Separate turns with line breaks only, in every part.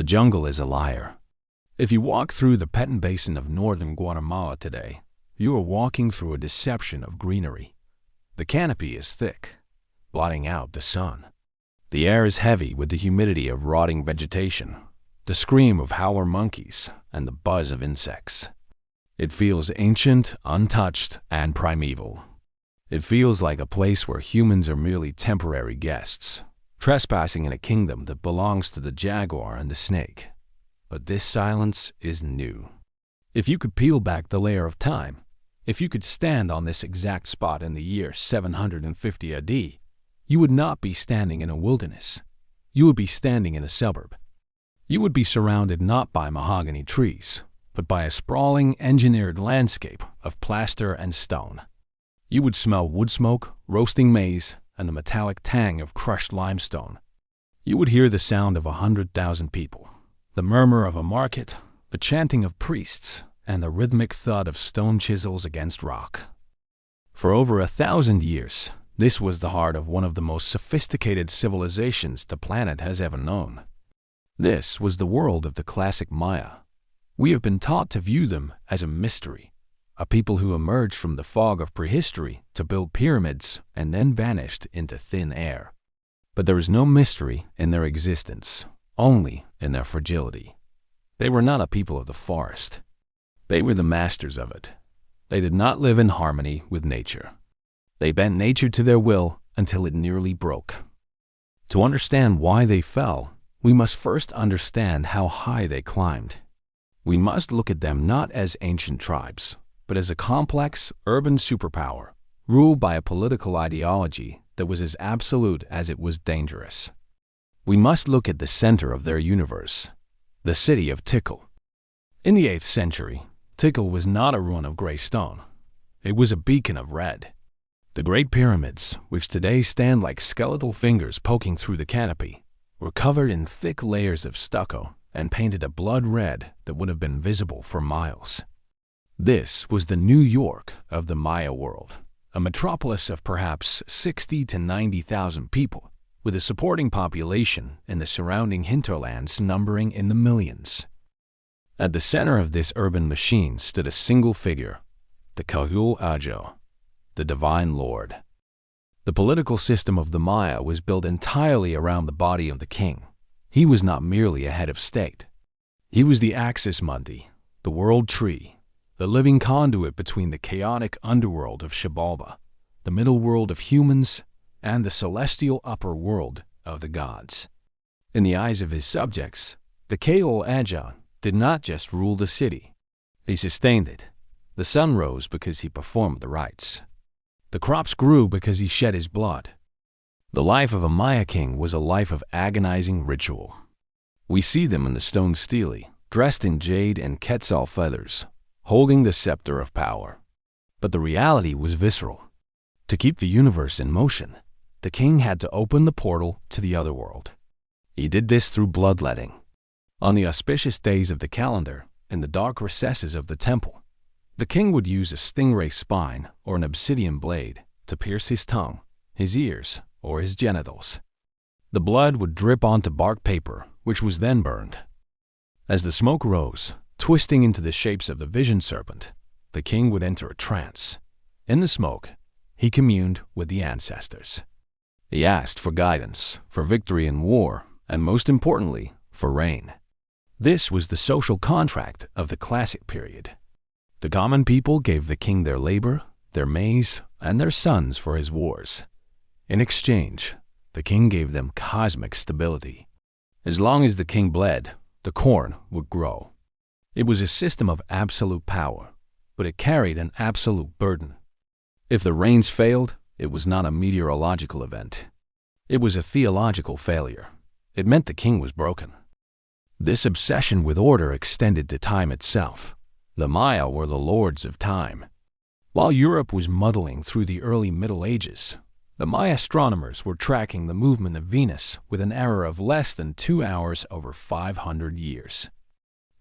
The jungle is a liar. If you walk through the Petén Basin of northern Guatemala today, you are walking through a deception of greenery. The canopy is thick, blotting out the sun. The air is heavy with the humidity of rotting vegetation, the scream of howler monkeys, and the buzz of insects. It feels ancient, untouched, and primeval. It feels like a place where humans are merely temporary guests, trespassing in a kingdom that belongs to the jaguar and the snake. But this silence is new. If you could peel back the layer of time, if you could stand on this exact spot in the year 750 AD, you would not be standing in a wilderness. You would be standing in a suburb. You would be surrounded not by mahogany trees, but by a sprawling, engineered landscape of plaster and stone. You would smell wood smoke, roasting maize, and the metallic tang of crushed limestone. You would hear the sound of 100,000 people, the murmur of a market, the chanting of priests, and the rhythmic thud of stone chisels against rock. For over 1,000 years, this was the heart of one of the most sophisticated civilizations the planet has ever known. This was the world of the classic Maya. We have been taught to view them as a mystery, a people who emerged from the fog of prehistory to build pyramids and then vanished into thin air. But there is no mystery in their existence, only in their fragility. They were not a people of the forest. They were the masters of it. They did not live in harmony with nature. They bent nature to their will until it nearly broke. To understand why they fell, we must first understand how high they climbed. We must look at them not as ancient tribes, but as a complex, urban superpower, ruled by a political ideology that was as absolute as it was dangerous. We must look at the center of their universe, the city of Tikal. In the 8th century, Tikal was not a ruin of gray stone. It was a beacon of red. The Great Pyramids, which today stand like skeletal fingers poking through the canopy, were covered in thick layers of stucco and painted a blood red that would have been visible for miles. This was the New York of the Maya world, a metropolis of perhaps 60 to 90,000 people, with a supporting population in the surrounding hinterlands numbering in the millions. At the center of this urban machine stood a single figure, the Kahul Ajo, the Divine Lord. The political system of the Maya was built entirely around the body of the king. He was not merely a head of state. He was the axis mundi, the world tree, the living conduit between the chaotic underworld of Xibalba, the middle world of humans, and the celestial upper world of the gods. In the eyes of his subjects, the Kahul Ajo did not just rule the city. He sustained it. The sun rose because he performed the rites. The crops grew because he shed his blood. The life of a Maya king was a life of agonizing ritual. We see them in the stone stele, dressed in jade and quetzal feathers, holding the scepter of power. But the reality was visceral. To keep the universe in motion, the king had to open the portal to the other world. He did this through bloodletting. On the auspicious days of the calendar, in the dark recesses of the temple, the king would use a stingray spine or an obsidian blade to pierce his tongue, his ears, or his genitals. The blood would drip onto bark paper, which was then burned. As the smoke rose, twisting into the shapes of the vision serpent, the king would enter a trance. In the smoke, he communed with the ancestors. He asked for guidance, for victory in war, and most importantly, for rain. This was the social contract of the classic period. The common people gave the king their labor, their maize, and their sons for his wars. In exchange, the king gave them cosmic stability. As long as the king bled, the corn would grow. It was a system of absolute power, but it carried an absolute burden. If the rains failed, it was not a meteorological event. It was a theological failure. It meant the king was broken. This obsession with order extended to time itself. The Maya were the lords of time. While Europe was muddling through the early Middle Ages, the Maya astronomers were tracking the movement of Venus with an error of less than 2 hours over 500 years.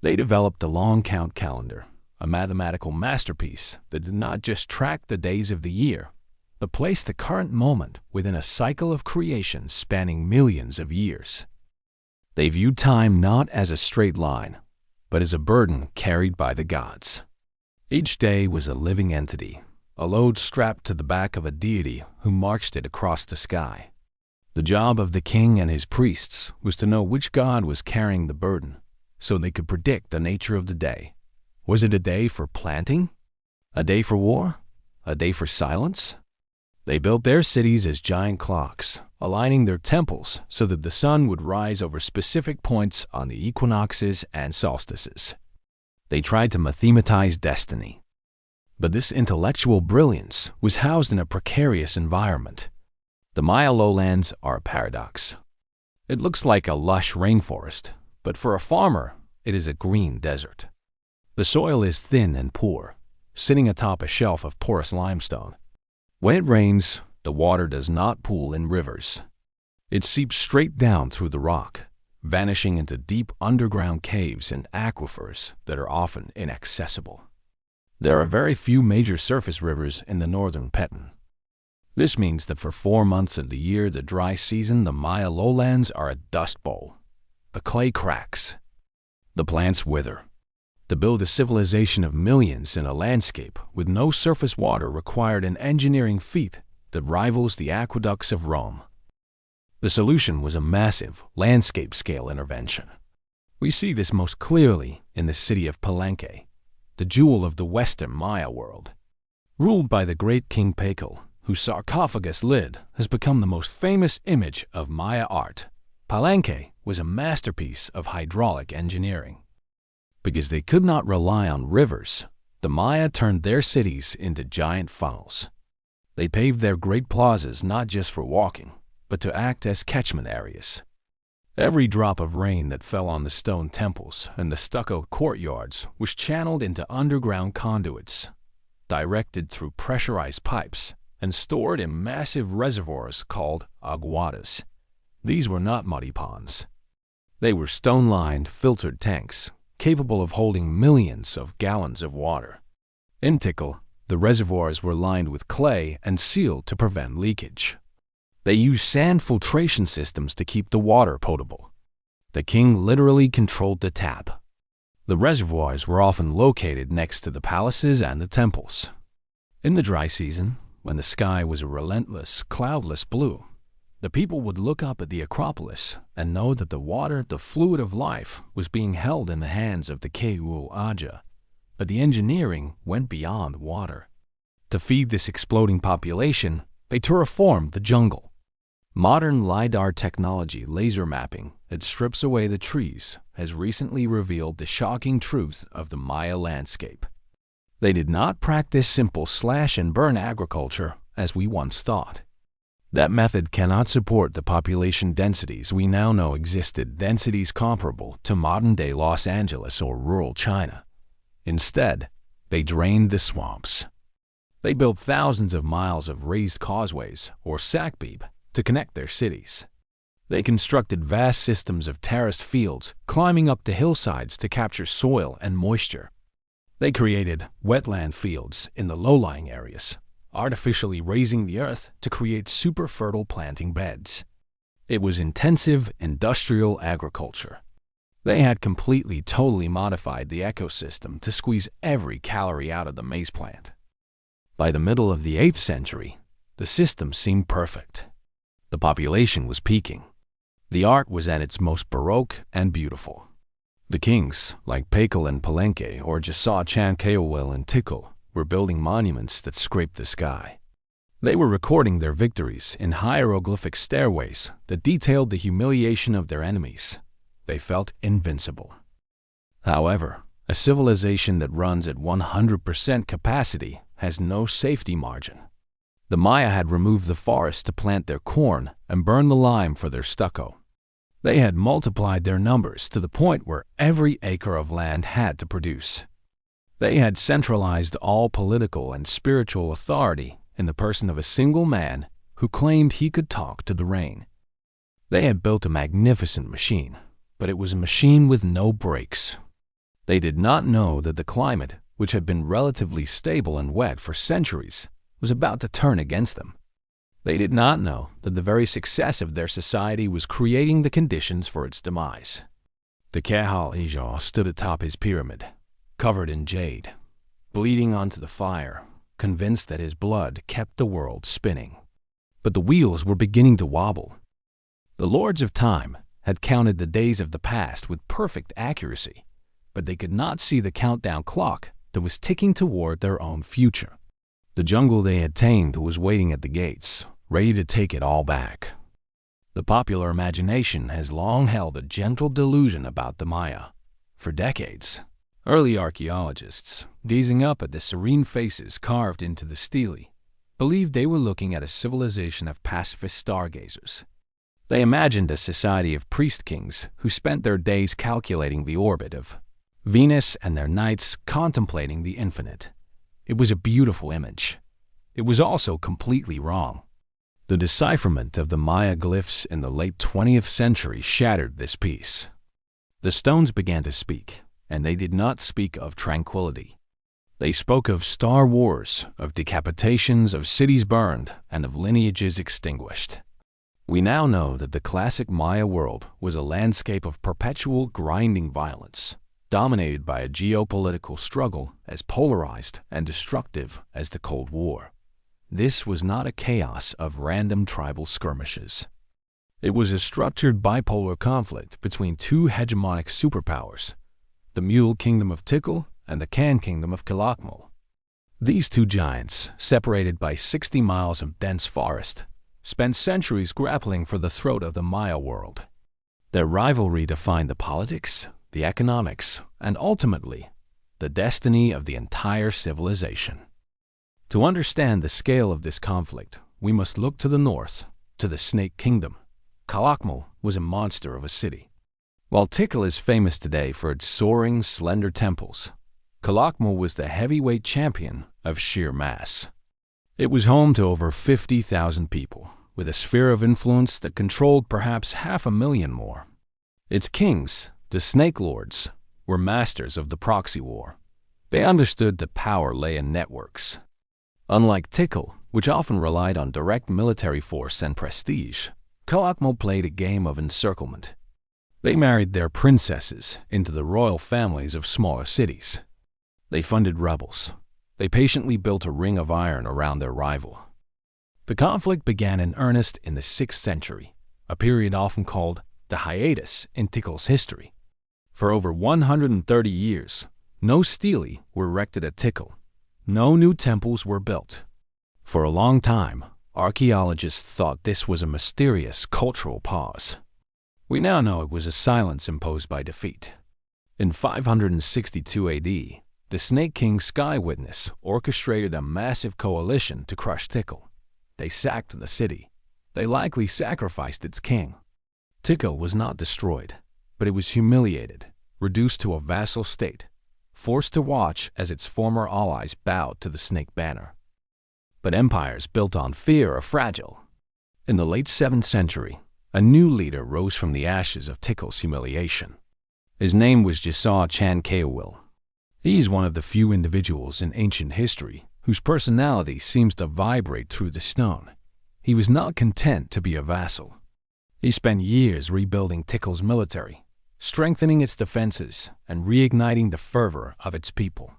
They developed a long count calendar, a mathematical masterpiece that did not just track the days of the year, but placed the current moment within a cycle of creation spanning millions of years. They viewed time not as a straight line, but as a burden carried by the gods. Each day was a living entity, a load strapped to the back of a deity who marched it across the sky. The job of the king and his priests was to know which god was carrying the burden, so they could predict the nature of the day. Was it a day for planting? A day for war? A day for silence? They built their cities as giant clocks, aligning their temples so that the sun would rise over specific points on the equinoxes and solstices. They tried to mathematize destiny. But this intellectual brilliance was housed in a precarious environment. The Maya lowlands are a paradox. It looks like a lush rainforest, but for a farmer, it is a green desert. The soil is thin and poor, sitting atop a shelf of porous limestone. When it rains, the water does not pool in rivers. It seeps straight down through the rock, vanishing into deep underground caves and aquifers that are often inaccessible. There are very few major surface rivers in the northern Petun. This means that for 4 months of the year, the dry season, the Maya lowlands are a dust bowl. The clay cracks. The plants wither. To build a civilization of millions in a landscape with no surface water required an engineering feat that rivals the aqueducts of Rome. The solution was a massive, landscape-scale intervention. We see this most clearly in the city of Palenque, the jewel of the Western Maya world. Ruled by the great King Pakal, whose sarcophagus lid has become the most famous image of Maya art, Palenque was a masterpiece of hydraulic engineering. Because they could not rely on rivers, the Maya turned their cities into giant funnels. They paved their great plazas not just for walking, but to act as catchment areas. Every drop of rain that fell on the stone temples and the stucco courtyards was channeled into underground conduits, directed through pressurized pipes, and stored in massive reservoirs called aguadas. These were not muddy ponds. They were stone-lined, filtered tanks, capable of holding millions of gallons of water. In Tikal, the reservoirs were lined with clay and sealed to prevent leakage. They used sand filtration systems to keep the water potable. The king literally controlled the tap. The reservoirs were often located next to the palaces and the temples. In the dry season, when the sky was a relentless, cloudless blue, the people would look up at the Acropolis and know that the water, the fluid of life, was being held in the hands of the Keul Aja. But the engineering went beyond water. To feed this exploding population, they terraformed the jungle. Modern LiDAR technology, laser mapping, that strips away the trees, has recently revealed the shocking truth of the Maya landscape. They did not practice simple slash-and-burn agriculture as we once thought. That method cannot support the population densities we now know existed, densities comparable to modern-day Los Angeles or rural China. Instead, they drained the swamps. They built thousands of miles of raised causeways, or sakbib, to connect their cities. They constructed vast systems of terraced fields, climbing up to hillsides to capture soil and moisture. They created wetland fields in the low-lying areas, artificially raising the earth to create super fertile planting beds. It was intensive industrial agriculture. They had completely, totally modified the ecosystem to squeeze every calorie out of the maize plant. By the middle of the 8th century, the system seemed perfect. The population was peaking. The art was at its most baroque and beautiful. The kings, like Pakal and Palenque or Jasa Chankeowil and Tikal, were building monuments that scraped the sky. They were recording their victories in hieroglyphic stairways that detailed the humiliation of their enemies. They felt invincible. However, a civilization that runs at 100% capacity has no safety margin. The Maya had removed the forest to plant their corn and burn the lime for their stucco. They had multiplied their numbers to the point where every acre of land had to produce. They had centralized all political and spiritual authority in the person of a single man who claimed he could talk to the rain. They had built a magnificent machine, but it was a machine with no brakes. They did not know that the climate, which had been relatively stable and wet for centuries, was about to turn against them. They did not know that the very success of their society was creating the conditions for its demise. The Kahal Ijar stood atop his pyramid, covered in jade, bleeding onto the fire, convinced that his blood kept the world spinning. But the wheels were beginning to wobble. The lords of time had counted the days of the past with perfect accuracy, but they could not see the countdown clock that was ticking toward their own future. The jungle they had tamed was waiting at the gates, ready to take it all back. The popular imagination has long held a gentle delusion about the Maya. For decades, early archaeologists, gazing up at the serene faces carved into the stele, believed they were looking at a civilization of pacifist stargazers. They imagined a society of priest-kings who spent their days calculating the orbit of Venus and their nights contemplating the infinite. It was a beautiful image. It was also completely wrong. The decipherment of the Maya glyphs in the late 20th century shattered this peace. The stones began to speak, and they did not speak of tranquility. They spoke of star wars, of decapitations, of cities burned, and of lineages extinguished. We now know that the classic Maya world was a landscape of perpetual grinding violence, dominated by a geopolitical struggle as polarized and destructive as the Cold War. This was not a chaos of random tribal skirmishes. It was a structured bipolar conflict between two hegemonic superpowers, the Mule Kingdom of Tikal and the Kan Kingdom of Calakmul. These two giants, separated by 60 miles of dense forest, spent centuries grappling for the throat of the Maya world. Their rivalry defined the politics, the economics, and ultimately, the destiny of the entire civilization. To understand the scale of this conflict, we must look to the north, to the Snake Kingdom. Calakmul was a monster of a city. While Tikal is famous today for its soaring, slender temples, Calakmul was the heavyweight champion of sheer mass. It was home to over 50,000 people, with a sphere of influence that controlled perhaps 500,000 more. Its kings, the Snake Lords, were masters of the proxy war. They understood that power lay in networks. Unlike Tikal, which often relied on direct military force and prestige, Calakmul played a game of encirclement. They married their princesses into the royal families of smaller cities. They funded rebels. They patiently built a ring of iron around their rival. The conflict began in earnest in the 6th century, a period often called the hiatus in Tikal's history. For over 130 years, no stele were erected at Tikal. No new temples were built. For a long time, archaeologists thought this was a mysterious cultural pause. We now know it was a silence imposed by defeat. In 562 AD, the Snake King Sky Witness orchestrated a massive coalition to crush Tikal. They sacked the city. They likely sacrificed its king. Tikal was not destroyed, but it was humiliated, reduced to a vassal state, forced to watch as its former allies bowed to the snake banner. But empires built on fear are fragile. In the late 7th century, a new leader rose from the ashes of Tikal's humiliation. His name was Jisaw Chan Kaowil. He is one of the few individuals in ancient history whose personality seems to vibrate through the stone. He was not content to be a vassal. He spent years rebuilding Tikal's military, strengthening its defenses and reigniting the fervor of its people.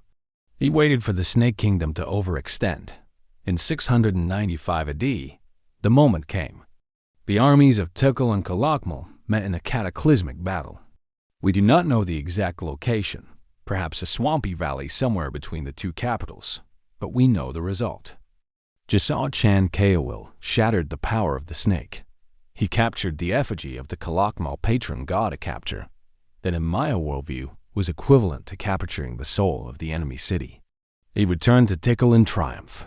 He waited for the Snake Kingdom to overextend. In 695 AD, the moment came. The armies of Tikal and Calakmul met in a cataclysmic battle. We do not know the exact location, perhaps a swampy valley somewhere between the two capitals, but we know the result. Jisaw Chan Kaowil shattered the power of the snake. He captured the effigy of the Calakmul patron god of capture, that in Maya worldview was equivalent to capturing the soul of the enemy city. He returned to Tikal in triumph.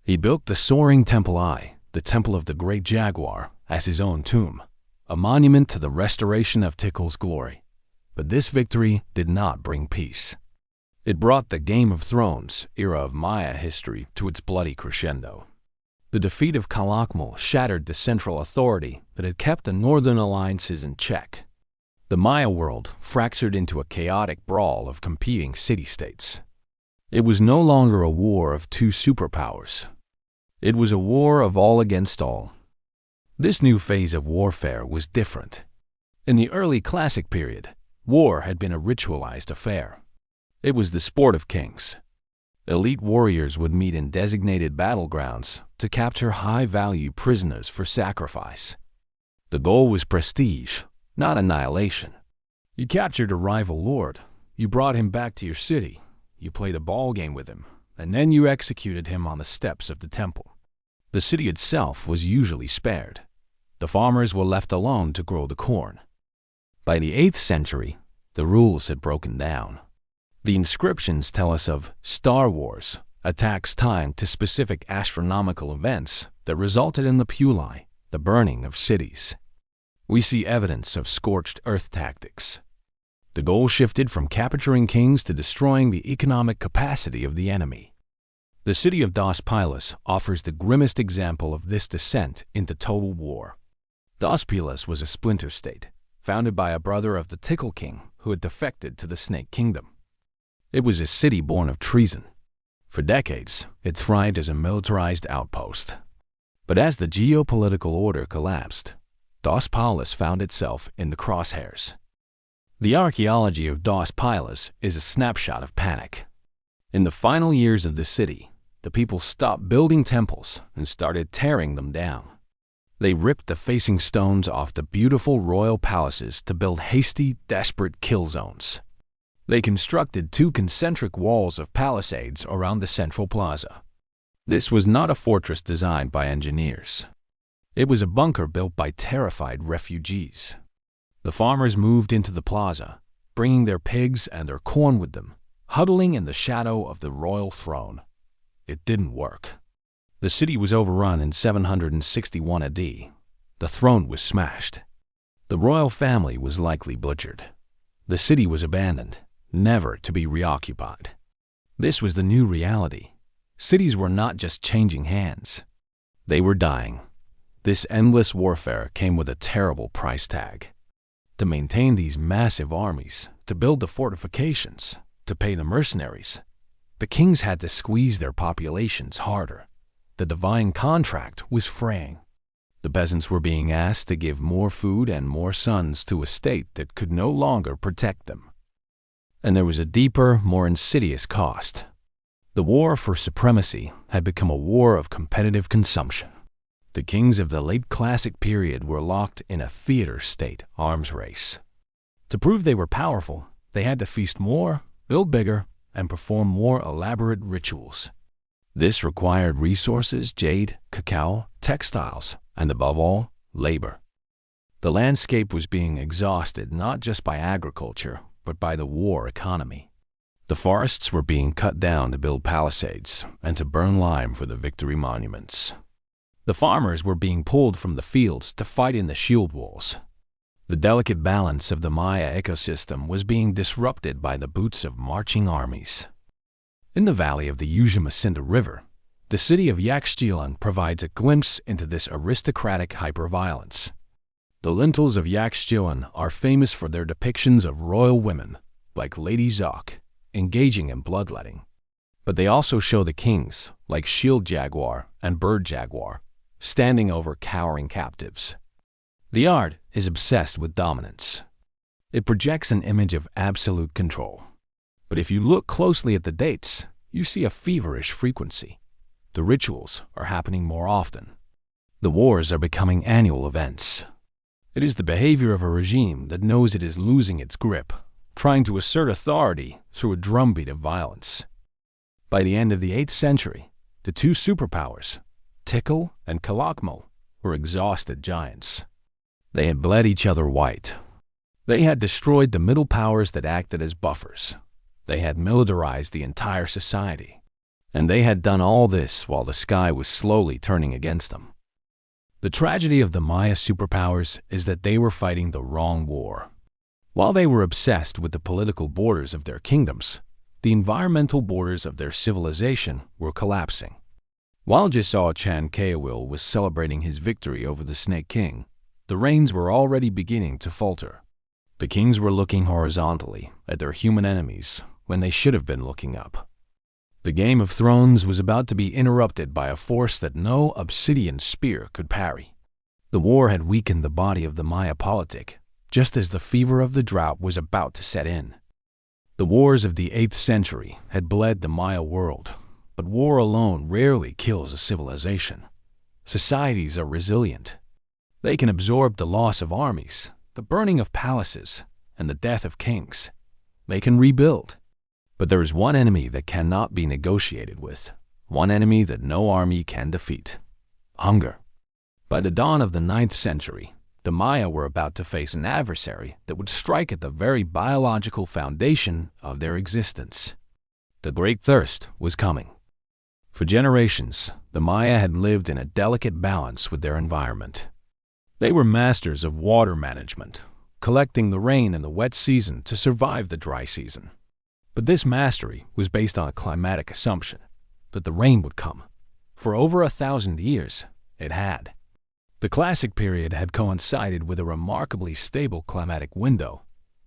He built the soaring Temple Eye, the Temple of the Great Jaguar, as his own tomb, a monument to the restoration of Tikal's glory. But this victory did not bring peace. It brought the Game of Thrones era of Maya history to its bloody crescendo. The defeat of Calakmul shattered the central authority that had kept the northern alliances in check. The Maya world fractured into a chaotic brawl of competing city-states. It was no longer a war of two superpowers. It was a war of all against all. This new phase of warfare was different. In the early classic period, war had been a ritualized affair. It was the sport of kings. Elite warriors would meet in designated battlegrounds to capture high-value prisoners for sacrifice. The goal was prestige, not annihilation. You captured a rival lord, you brought him back to your city, you played a ball game with him, and then you executed him on the steps of the temple. The city itself was usually spared. The farmers were left alone to grow the corn. By the 8th century, the rules had broken down. The inscriptions tell us of Star Wars, attacks timed to specific astronomical events that resulted in the Puli, the burning of cities. We see evidence of scorched earth tactics. The goal shifted from capturing kings to destroying the economic capacity of the enemy. The city of Dos Pilas offers the grimmest example of this descent into total war. Dos Pilas was a splinter state, founded by a brother of the Tickle King who had defected to the Snake Kingdom. It was a city born of treason. For decades, it thrived as a militarized outpost. But as the geopolitical order collapsed, Dos Pilas found itself in the crosshairs. The archaeology of Dos Pilas is a snapshot of panic. In the final years of the city, the people stopped building temples and started tearing them down. They ripped the facing stones off the beautiful royal palaces to build hasty, desperate kill zones. They constructed 2 concentric walls of palisades around the central plaza. This was not a fortress designed by engineers. It was a bunker built by terrified refugees. The farmers moved into the plaza, bringing their pigs and their corn with them, huddling in the shadow of the royal throne. It didn't work. The city was overrun in 761 AD. The throne was smashed. The royal family was likely butchered. The city was abandoned, never to be reoccupied. This was the new reality. Cities were not just changing hands. They were dying. This endless warfare came with a terrible price tag. To maintain these massive armies, to build the fortifications, to pay the mercenaries, the kings had to squeeze their populations harder. The divine contract was fraying. The peasants were being asked to give more food and more sons to a state that could no longer protect them. And there was a deeper, more insidious cost. The war for supremacy had become a war of competitive consumption. The kings of the late classic period were locked in a theater state arms race. To prove they were powerful, they had to feast more, build bigger, and perform more elaborate rituals. This required resources, jade, cacao, textiles, and above all, labor. The landscape was being exhausted not just by agriculture, but by the war economy. The forests were being cut down to build palisades and to burn lime for the victory monuments. The farmers were being pulled from the fields to fight in the shield walls. The delicate balance of the Maya ecosystem was being disrupted by the boots of marching armies. In the valley of the Usumacinta River, the city of Yaxchilan provides a glimpse into this aristocratic hyperviolence. The lintels of Yaxchilan are famous for their depictions of royal women, like Lady Zoc, engaging in bloodletting. But they also show the kings, like Shield Jaguar and Bird Jaguar, standing over cowering captives. The art is obsessed with dominance. It projects an image of absolute control. But if you look closely at the dates, you see a feverish frequency. The rituals are happening more often. The wars are becoming annual events. It is the behavior of a regime that knows it is losing its grip, trying to assert authority through a drumbeat of violence. By the end of the 8th century, the 2 superpowers, Tikal and Calakmul, were exhausted giants. They had bled each other white. They had destroyed the middle powers that acted as buffers. They had militarized the entire society. And they had done all this while the sky was slowly turning against them. The tragedy of the Maya superpowers is that they were fighting the wrong war. While they were obsessed with the political borders of their kingdoms, the environmental borders of their civilization were collapsing. While Jisao Chan Kaawil was celebrating his victory over the Snake King, the rains were already beginning to falter. The kings were looking horizontally at their human enemies when they should have been looking up. The Game of Thrones was about to be interrupted by a force that no obsidian spear could parry. The war had weakened the body of the Maya politic, just as the fever of the drought was about to set in. The wars of the 8th century had bled the Maya world, but war alone rarely kills a civilization. Societies are resilient. They can absorb the loss of armies, the burning of palaces, and the death of kings. They can rebuild. But there is one enemy that cannot be negotiated with, one enemy that no army can defeat: hunger. By the dawn of the 9th century, the Maya were about to face an adversary that would strike at the very biological foundation of their existence. The Great Thirst was coming. For generations, the Maya had lived in a delicate balance with their environment. They were masters of water management, collecting the rain in the wet season to survive the dry season. But this mastery was based on a climatic assumption that the rain would come. For over 1,000 years, it had. The Classic period had coincided with a remarkably stable climatic window,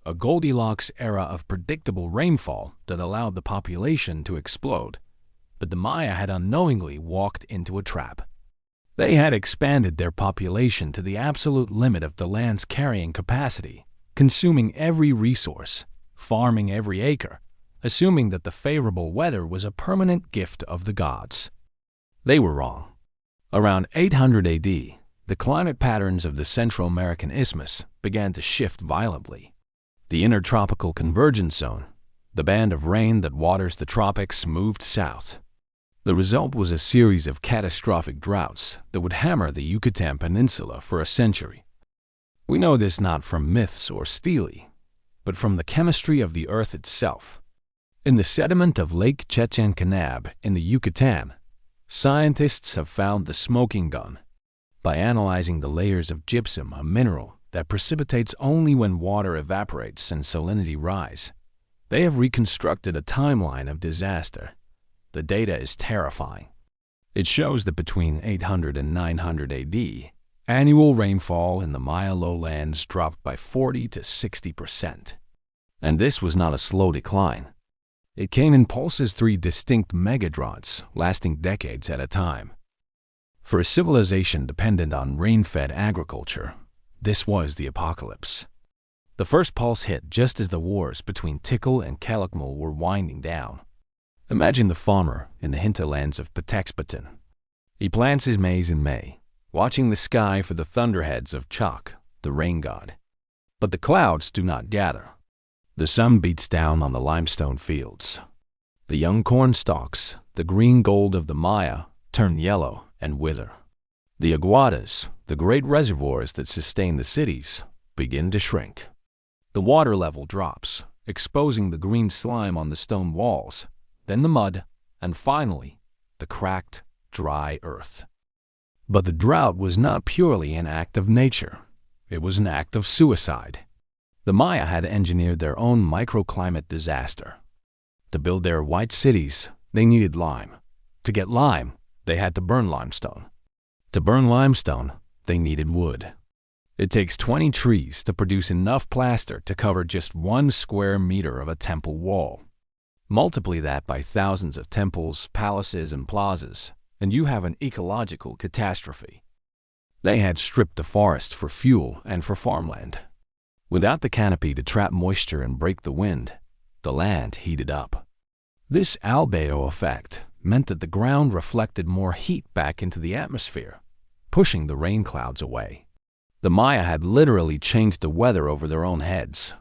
a Goldilocks era of predictable rainfall that allowed the population to explode. But the Maya had unknowingly walked into a trap. They had expanded their population to the absolute limit of the land's carrying capacity, consuming every resource, farming every acre, assuming that the favorable weather was a permanent gift of the gods. They were wrong. Around 800 AD, the climate patterns of the Central American Isthmus began to shift violently. The intertropical convergence zone, the band of rain that waters the tropics, moved south. The result was a series of catastrophic droughts that would hammer the Yucatan Peninsula for a century. We know this not from myths or stele, but from the chemistry of the earth itself. In the sediment of Lake Chechencanab in the Yucatan, scientists have found the smoking gun. By analyzing the layers of gypsum, a mineral that precipitates only when water evaporates and salinity rise, they have reconstructed a timeline of disaster. The data is terrifying. It shows that between 800 and 900 AD, annual rainfall in the Maya lowlands dropped by 40 to 60%. And this was not a slow decline. It came in pulses, 3 distinct megadroughts lasting decades at a time. For a civilization dependent on rain-fed agriculture, this was the apocalypse. The first pulse hit just as the wars between Tikal and Calakmul were winding down. Imagine the farmer in the hinterlands of Patexpatan. He plants his maize in May, watching the sky for the thunderheads of Chak, the rain god. But the clouds do not gather. The sun beats down on the limestone fields. The young corn stalks, the green gold of the Maya, turn yellow and wither. The aguadas, the great reservoirs that sustain the cities, begin to shrink. The water level drops, exposing the green slime on the stone walls, then the mud, and finally, the cracked, dry earth. But the drought was not purely an act of nature. It was an act of suicide. The Maya had engineered their own microclimate disaster. To build their white cities, they needed lime. To get lime, they had to burn limestone. To burn limestone, they needed wood. It takes 20 trees to produce enough plaster to cover just 1 square meter of a temple wall. Multiply that by thousands of temples, palaces, and plazas, and you have an ecological catastrophe. They had stripped the forest for fuel and for farmland. Without the canopy to trap moisture and break the wind, the land heated up. This albedo effect meant that the ground reflected more heat back into the atmosphere, pushing the rain clouds away. The Maya had literally changed the weather over their own heads.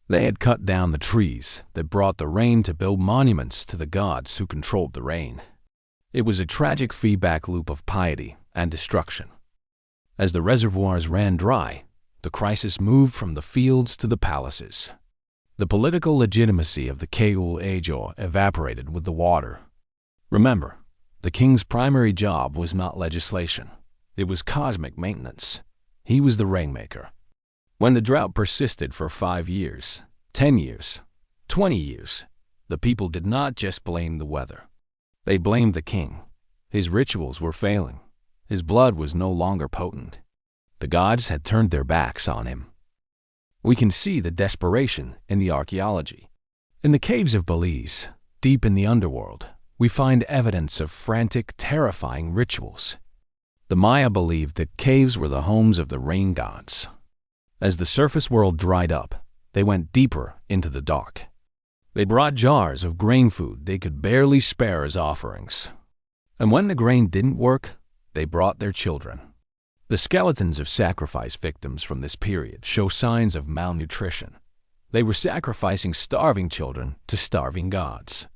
They had cut down the trees that brought the rain to build monuments to the gods who controlled the rain. It was a tragic feedback loop of piety and destruction. As the reservoirs ran dry, the crisis moved from the fields to the palaces. The political legitimacy of the Keul Ajo evaporated with the water. Remember, the king's primary job was not legislation. It was cosmic maintenance. He was the rainmaker. When the drought persisted for 5 years, 10 years, 20 years, the people did not just blame the weather. They blamed the king. His rituals were failing. His blood was no longer potent. The gods had turned their backs on him. We can see the desperation in the archaeology. In the caves of Belize, deep in the underworld, we find evidence of frantic, terrifying rituals. The Maya believed that caves were the homes of the rain gods. As the surface world dried up, they went deeper into the dark. They brought jars of grain food they could barely spare as offerings. And when the grain didn't work, they brought their children. The skeletons of sacrifice victims from this period show signs of malnutrition. They were sacrificing starving children to starving gods.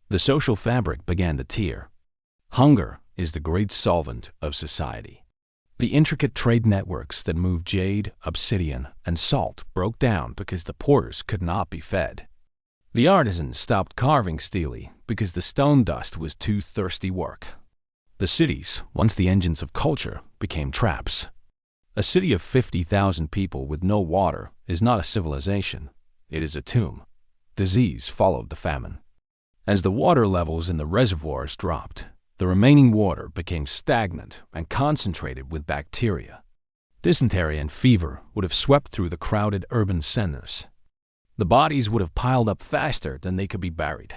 The social fabric began to tear. Hunger is the great solvent of society. The intricate trade networks that moved jade, obsidian, and salt broke down because the porters could not be fed. The artisans stopped carving steely because the stone dust was too thirsty work. The cities, once the engines of culture, became traps. A city of 50,000 people with no water is not a civilization. It is a tomb. Disease followed the famine. As the water levels in the reservoirs dropped, the remaining water became stagnant and concentrated with bacteria. Dysentery and fever would have swept through the crowded urban centers. The bodies would have piled up faster than they could be buried.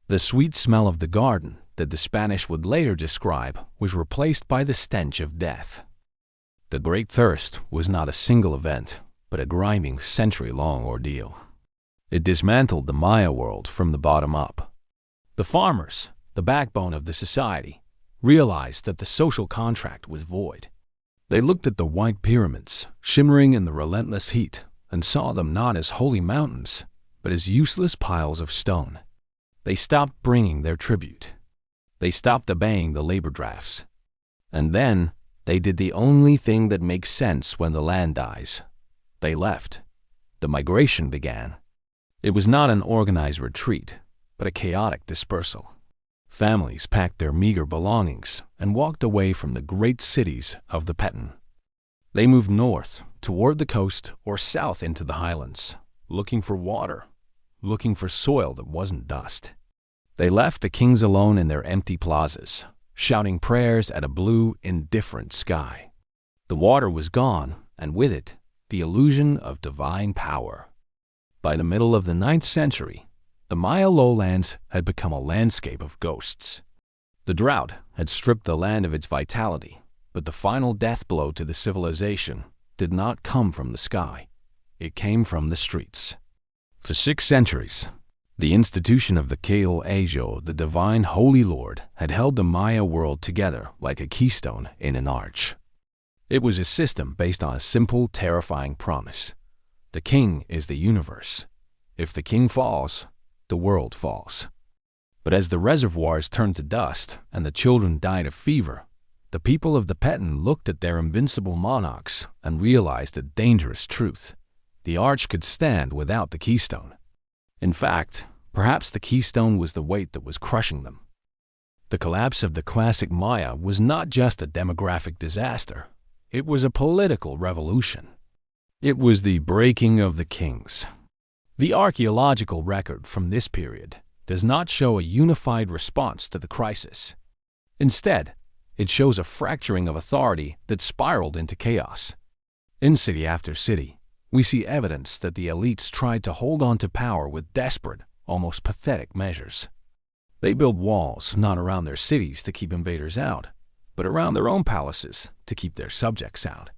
The sweet smell of the garden that the Spanish would later describe was replaced by the stench of death. The Great Thirst was not a single event, but a grinding century-long ordeal. It dismantled the Maya world from the bottom up. The farmers, the backbone of the society, realized that the social contract was void. They looked at the white pyramids, shimmering in the relentless heat, and saw them not as holy mountains, but as useless piles of stone. They stopped bringing their tribute. They stopped obeying the labor drafts. And then they did the only thing that makes sense when the land dies. They left. The migration began. It was not an organized retreat, but a chaotic dispersal. Families packed their meager belongings and walked away from the great cities of the Petan. They moved north, toward the coast, or south into the highlands, looking for water, looking for soil that wasn't dust. They left the kings alone in their empty plazas, shouting prayers at a blue, indifferent sky. The water was gone, and with it, the illusion of divine power. By the middle of the 9th century, the Maya lowlands had become a landscape of ghosts. The drought had stripped the land of its vitality, but the final death blow to the civilization did not come from the sky. It came from the streets. For 6 centuries, the institution of the Kail Ajo, the divine holy lord, had held the Maya world together like a keystone in an arch. It was a system based on a simple, terrifying promise. The king is the universe. If the king falls, the world falls. But as the reservoirs turned to dust and the children died of fever, the people of the Petan looked at their invincible monarchs and realized a dangerous truth. The arch could stand without the keystone. In fact, perhaps the keystone was the weight that was crushing them. The collapse of the classic Maya was not just a demographic disaster. It was a political revolution. It was the breaking of the kings. The archaeological record from this period does not show a unified response to the crisis. Instead, it shows a fracturing of authority that spiraled into chaos. In city after city, we see evidence that the elites tried to hold on to power with desperate, almost pathetic measures. They built walls not around their cities to keep invaders out, but around their own palaces to keep their subjects out.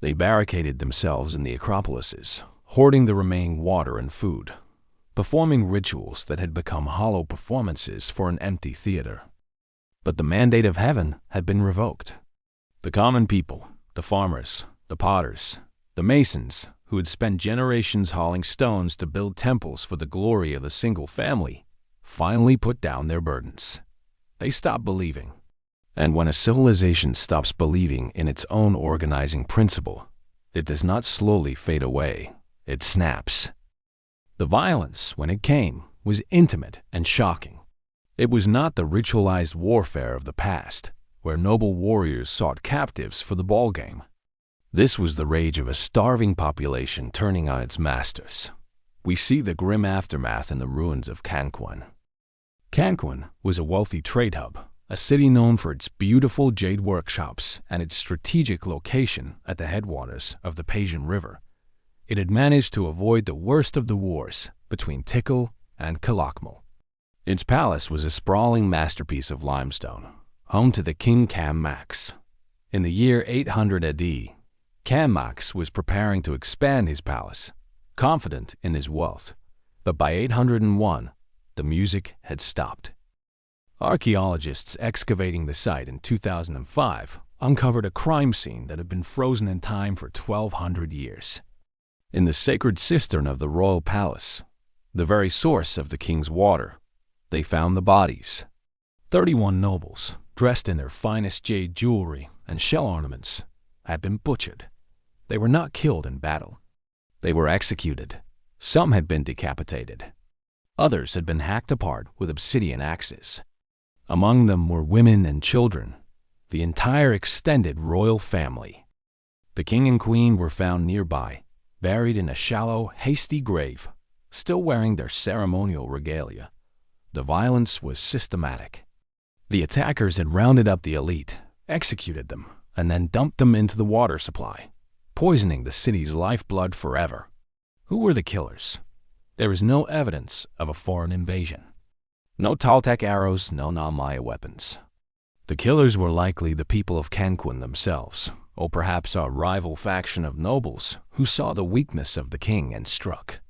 They barricaded themselves in the acropolises, hoarding the remaining water and food, performing rituals that had become hollow performances for an empty theater. But the mandate of heaven had been revoked. The common people, the farmers, the potters, the masons, who had spent generations hauling stones to build temples for the glory of a single family, finally put down their burdens. They stopped believing. And when a civilization stops believing in its own organizing principle, it does not slowly fade away, it snaps. The violence, when it came, was intimate and shocking. It was not the ritualized warfare of the past, where noble warriors sought captives for the ballgame. This was the rage of a starving population turning on its masters. We see the grim aftermath in the ruins of Cancun. Cancun was a wealthy trade hub, a city known for its beautiful jade workshops and its strategic location at the headwaters of the Paisian River. It had managed to avoid the worst of the wars between Tikal and Calakmul. Its palace was a sprawling masterpiece of limestone, home to the king Max. In the year 800 AD, Max was preparing to expand his palace, confident in his wealth. But by 801, the music had stopped. Archaeologists excavating the site in 2005 uncovered a crime scene that had been frozen in time for 1,200 years. In the sacred cistern of the royal palace, the very source of the king's water, they found the bodies. 31 nobles, dressed in their finest jade jewelry and shell ornaments, had been butchered. They were not killed in battle. They were executed. Some had been decapitated. Others had been hacked apart with obsidian axes. Among them were women and children, the entire extended royal family. The king and queen were found nearby, buried in a shallow, hasty grave, still wearing their ceremonial regalia. The violence was systematic. The attackers had rounded up the elite, executed them, and then dumped them into the water supply, poisoning the city's lifeblood forever. Who were the killers? There is no evidence of a foreign invasion. No Toltec arrows, no non-Maya weapons. The killers were likely the people of Cancun themselves, or perhaps a rival faction of nobles who saw the weakness of the king and struck.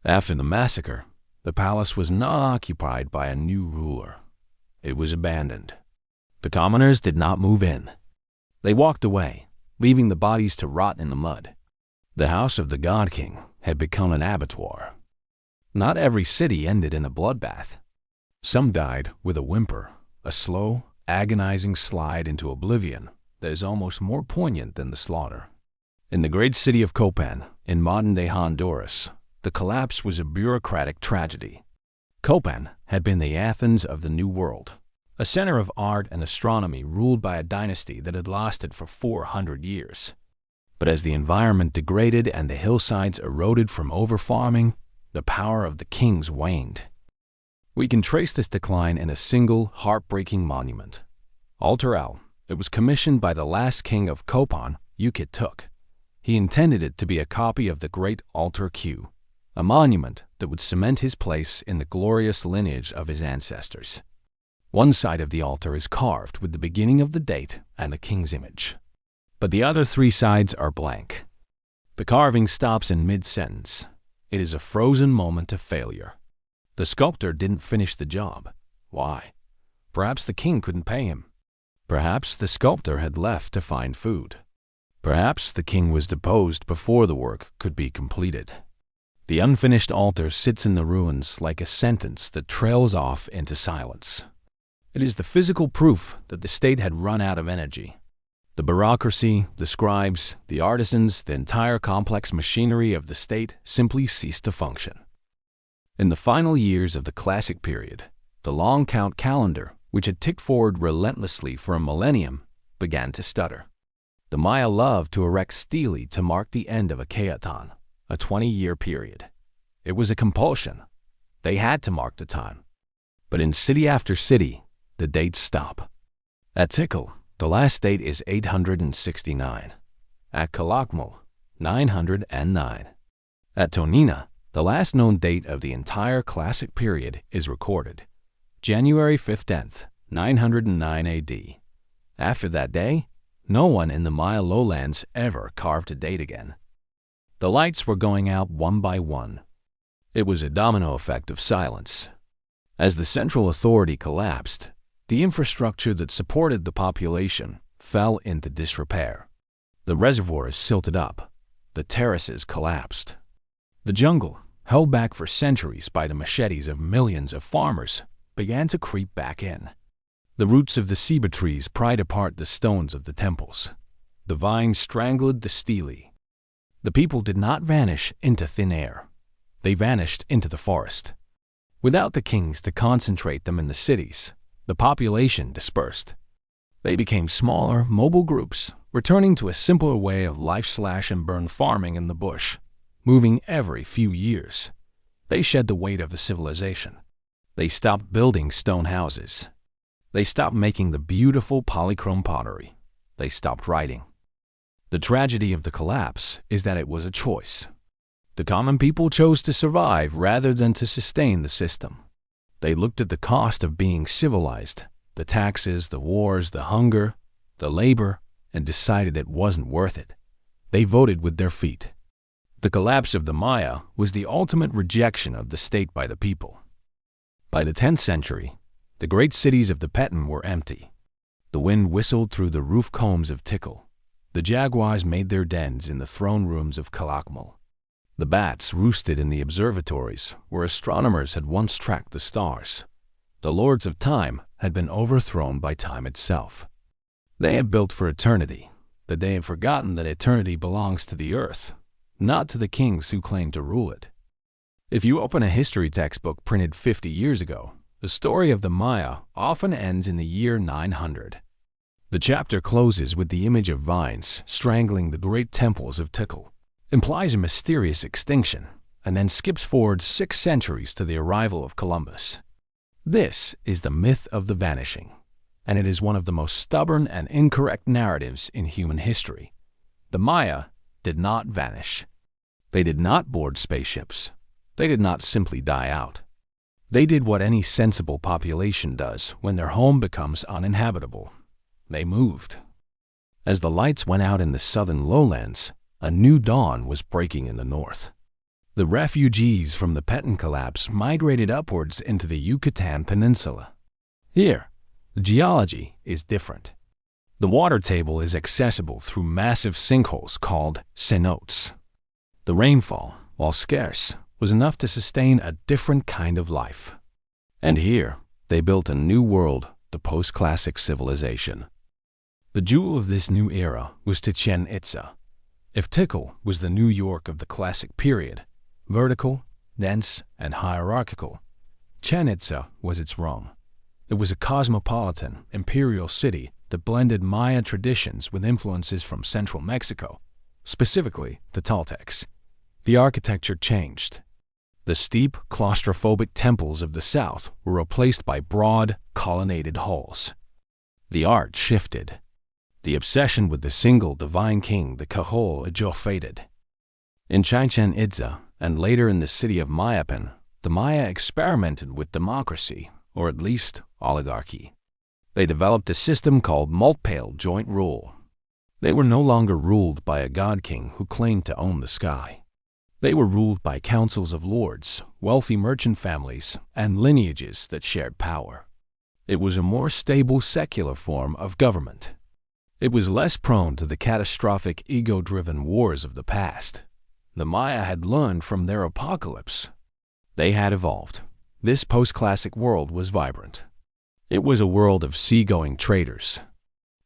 After the massacre, the palace was not occupied by a new ruler. It was abandoned. The commoners did not move in. They walked away, leaving the bodies to rot in the mud. The house of the God King had become an abattoir. Not every city ended in a bloodbath. Some died with a whimper, a slow, agonizing slide into oblivion that is almost more poignant than the slaughter. In the great city of Copan, in modern-day Honduras, the collapse was a bureaucratic tragedy. Copan had been the Athens of the New World, a center of art and astronomy ruled by a dynasty that had lasted for 400 years. But as the environment degraded and the hillsides eroded from overfarming, the power of the kings waned. We can trace this decline in a single, heartbreaking monument. Altar L. It was commissioned by the last king of Copan, Yucatek. He intended it to be a copy of the great Altar Q, a monument that would cement his place in the glorious lineage of his ancestors. One side of the altar is carved with the beginning of the date and the king's image, but the other 3 sides are blank. The carving stops in mid-sentence. It is a frozen moment of failure. The sculptor didn't finish the job. Why? Perhaps the king couldn't pay him. Perhaps the sculptor had left to find food. Perhaps the king was deposed before the work could be completed. The unfinished altar sits in the ruins like a sentence that trails off into silence. It is the physical proof that the state had run out of energy. The bureaucracy, the scribes, the artisans, the entire complex machinery of the state simply ceased to function. In the final years of the Classic period, the long count calendar, which had ticked forward relentlessly for a millennium, began to stutter. The Maya loved to erect stelae to mark the end of a Kayatan, a 20-year period. It was a compulsion. They had to mark the time. But in city after city, the dates stop. At Tikal, the last date is 869. At Calakmul, 909. At Tonina, the last known date of the entire Classic period is recorded, January 15th, 909 AD. After that day, no one in the Maya lowlands ever carved a date again. The lights were going out one by one. It was a domino effect of silence. As the central authority collapsed, the infrastructure that supported the population fell into disrepair. The reservoirs silted up. The terraces collapsed. The jungle, held back for centuries by the machetes of millions of farmers, began to creep back in. The roots of the ceiba trees pried apart the stones of the temples. The vines strangled the stelae. The people did not vanish into thin air. They vanished into the forest. Without the kings to concentrate them in the cities, the population dispersed. They became smaller, mobile groups, returning to a simpler way of life/and-burn farming in the bush, moving every few years. They shed the weight of a civilization. They stopped building stone houses. They stopped making the beautiful polychrome pottery. They stopped writing. The tragedy of the collapse is that it was a choice. The common people chose to survive rather than to sustain the system. They looked at the cost of being civilized, the taxes, the wars, the hunger, the labor, and decided it wasn't worth it. They voted with their feet. The collapse of the Maya was the ultimate rejection of the state by the people. By the 10th century, the great cities of the Petun were empty. The wind whistled through the roof combs of Tikal. The jaguars made their dens in the throne rooms of Calakmul. The bats roosted in the observatories where astronomers had once tracked the stars. The lords of time had been overthrown by time itself. They had built for eternity, but they had forgotten that eternity belongs to the earth, not to the kings who claim to rule it. If you open a history textbook printed 50 years ago, the story of the Maya often ends in the year 900. The chapter closes with the image of vines strangling the great temples of Tikal, implies a mysterious extinction, and then skips forward 6 centuries to the arrival of Columbus. This is the myth of the vanishing, and it is one of the most stubborn and incorrect narratives in human history. The Maya did not vanish. They did not board spaceships. They did not simply die out. They did what any sensible population does when their home becomes uninhabitable. They moved. As the lights went out in the southern lowlands, a new dawn was breaking in the north. The refugees from the Petun collapse migrated upwards into the Yucatan Peninsula. Here, the geology is different. The water table is accessible through massive sinkholes called cenotes. The rainfall, while scarce, was enough to sustain a different kind of life. And here, they built a new world, the post-classic civilization. The jewel of this new era was Chichen Itza. If Tikal was the New York of the classic period, vertical, dense, and hierarchical, Chichen Itza was its Rome. It was a cosmopolitan, imperial city that blended Maya traditions with influences from central Mexico, specifically the Toltecs. The architecture changed. The steep, claustrophobic temples of the south were replaced by broad, colonnaded halls. The art shifted. The obsession with the single divine king, the Cajol Ajo, faded. In Chichen Itza, and later in the city of Mayapan, the Maya experimented with democracy, or at least oligarchy. They developed a system called multipale joint rule. They were no longer ruled by a god king who claimed to own the sky. They were ruled by councils of lords, wealthy merchant families, and lineages that shared power. It was a more stable secular form of government. It was less prone to the catastrophic ego-driven wars of the past. The Maya had learned from their apocalypse. They had evolved. This post-classic world was vibrant. It was a world of seagoing traders.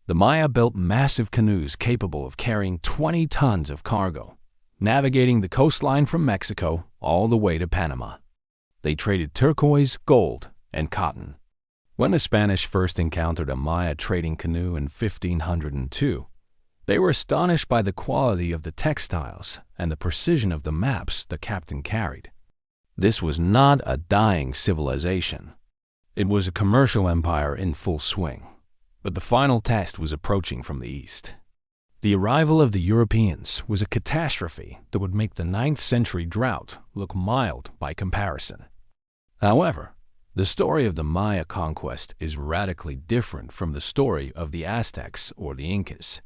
The Maya built massive canoes capable of carrying 20 tons of cargo, navigating the coastline from Mexico all the way to Panama. They traded turquoise, gold, and cotton. When the Spanish first encountered a Maya trading canoe in 1502, they were astonished by the quality of the textiles and the precision of the maps the captain carried. This was not a dying civilization. It was a commercial empire in full swing, but the final test was approaching from the east. The arrival of the Europeans was a catastrophe that would make the 9th century drought look mild by comparison. However, the story of the Maya conquest is radically different from the story of the Aztecs or the Incas.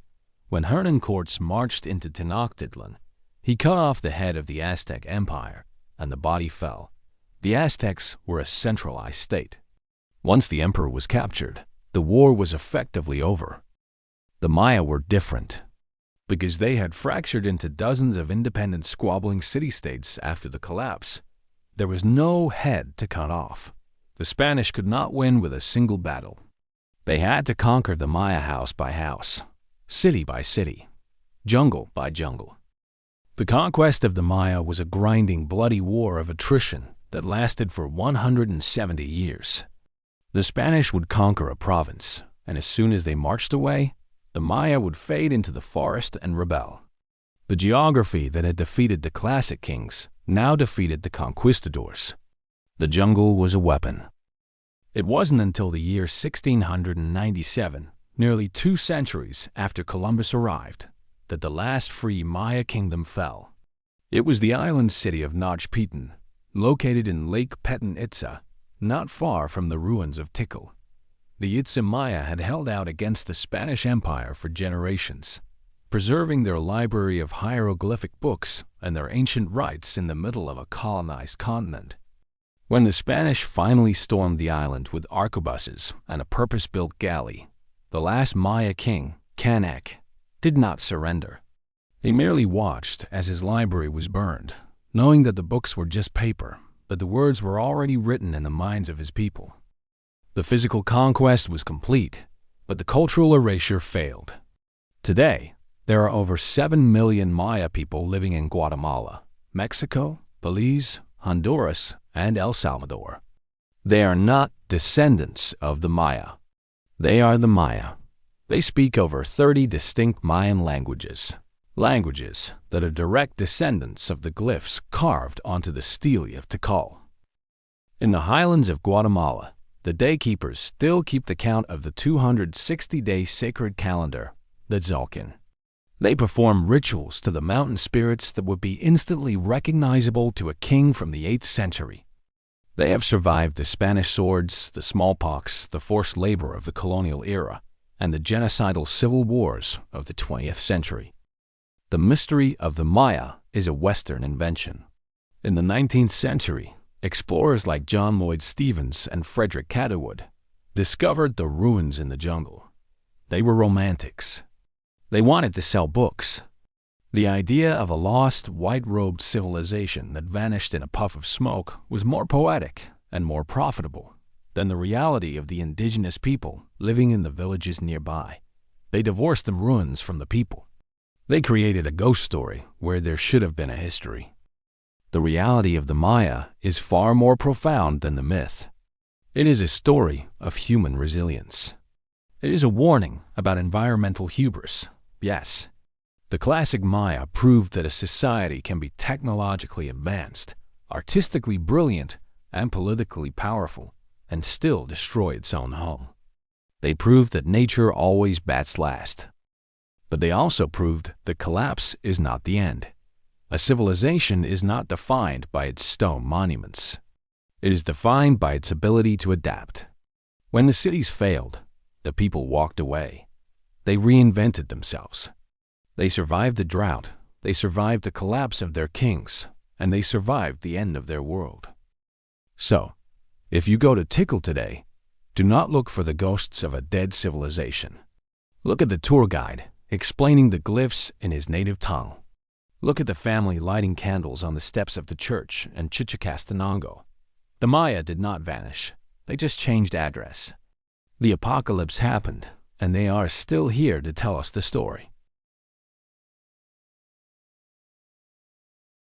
When Hernan Cortes marched into Tenochtitlan, he cut off the head of the Aztec Empire, and the body fell. The Aztecs were a centralized state. Once the emperor was captured, the war was effectively over. The Maya were different. Because they had fractured into dozens of independent squabbling city-states after the collapse, there was no head to cut off. The Spanish could not win with a single battle. They had to conquer the Maya house by house, city by city, jungle by jungle. The conquest of the Maya was a grinding, bloody war of attrition that lasted for 170 years. The Spanish would conquer a province, and as soon as they marched away, the Maya would fade into the forest and rebel. The geography that had defeated the classic kings now defeated the conquistadors. The jungle was a weapon. It wasn't until the year 1697, nearly 2 centuries after Columbus arrived, that the last free Maya kingdom fell. It was the island city of Tenochtitlan, located in Lake Petun Itza, not far from the ruins of Tikal. The Yitzhak Maya had held out against the Spanish Empire for generations, preserving their library of hieroglyphic books and their ancient rites in the middle of a colonized continent. When the Spanish finally stormed the island with arquebuses and a purpose-built galley, the last Maya king, Kanek, did not surrender. He merely watched as his library was burned, knowing that the books were just paper, but the words were already written in the minds of his people. The physical conquest was complete, but the cultural erasure failed. Today, there are over 7 million Maya people living in Guatemala, Mexico, Belize, Honduras, and El Salvador. They are not descendants of the Maya. They are the Maya. They speak over 30 distinct Mayan languages that are direct descendants of the glyphs carved onto the stele of Tikal. In the highlands of Guatemala, the daykeepers still keep the count of the 260-day sacred calendar, the Tzolk'in. They perform rituals to the mountain spirits that would be instantly recognizable to a king from the 8th century. They have survived the Spanish swords, the smallpox, the forced labor of the colonial era, and the genocidal civil wars of the 20th century. The mystery of the Maya is a Western invention. In the 19th century, explorers like John Lloyd Stephens and Frederick Catherwood discovered the ruins in the jungle. They were romantics. They wanted to sell books. The idea of a lost, white-robed civilization that vanished in a puff of smoke was more poetic and more profitable than the reality of the indigenous people living in the villages nearby. They divorced the ruins from the people. They created a ghost story where there should have been a history. The reality of the Maya is far more profound than the myth. It is a story of human resilience. It is a warning about environmental hubris. Yes, the classic Maya proved that a society can be technologically advanced, artistically brilliant, and politically powerful, and still destroy its own home. They proved that nature always bats last. But they also proved that collapse is not the end. A civilization is not defined by its stone monuments. It is defined by its ability to adapt. When the cities failed, the people walked away. They reinvented themselves. They survived the drought, they survived the collapse of their kings, and they survived the end of their world. So, if you go to Tikal today, do not look for the ghosts of a dead civilization. Look at the tour guide explaining the glyphs in his native tongue. Look at the family lighting candles on the steps of the church in Chichicastenango. The Maya did not vanish. They just changed address. The apocalypse happened, and they are still here to tell us the story.